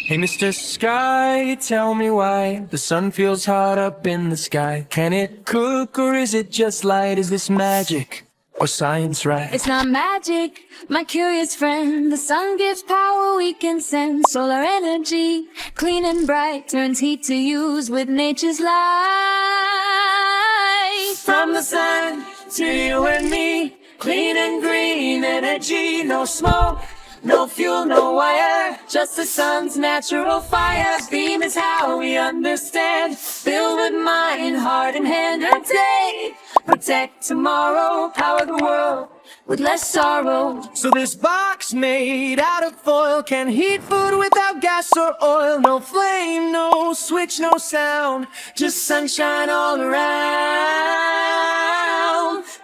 Hey, Mr. Sky, tell me why the sun feels hot up in the sky. Can it cook or is it just light? Is this magic or science right? It's not magic, my curious friend. The sun gives power we can send. Solar energy, clean and bright, turns heat to use with nature's light. From the sun to you and me, clean and green energy. No smoke, no fuel, no wire, just the sun's natural fire. Beam is how we understand. Build with mind, heart and hand. Earn today, protect tomorrow. Power the world with less sorrow. So this box made out of foil can heat food without gas or oil. No flame, no switch, no sound, just sunshine all around.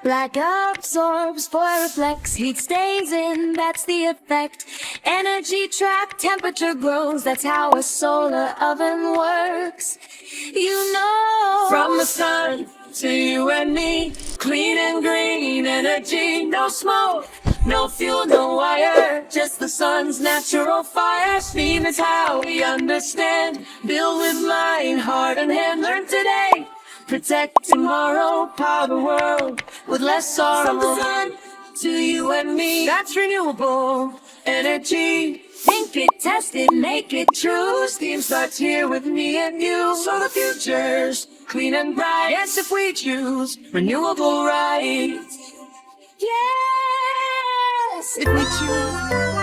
Black absorbs, foil reflects, heat stays in, that's the effect. Energy trapped, temperature grows, that's how a solar oven works. You know, from the sun to you and me, clean and green energy. No smoke, no fuel, no wire, just the sun's natural fire. Steam is how we understand. Build with mind, heart and hand. Learn today, protect tomorrow. Power the world with less sorrow. From the sun to you and me, that's renewable energy. think it, test it, make it true. Steam starts here with me and you. So the future's clean and bright. Yes, if we choose renewable right. Yes, If we choose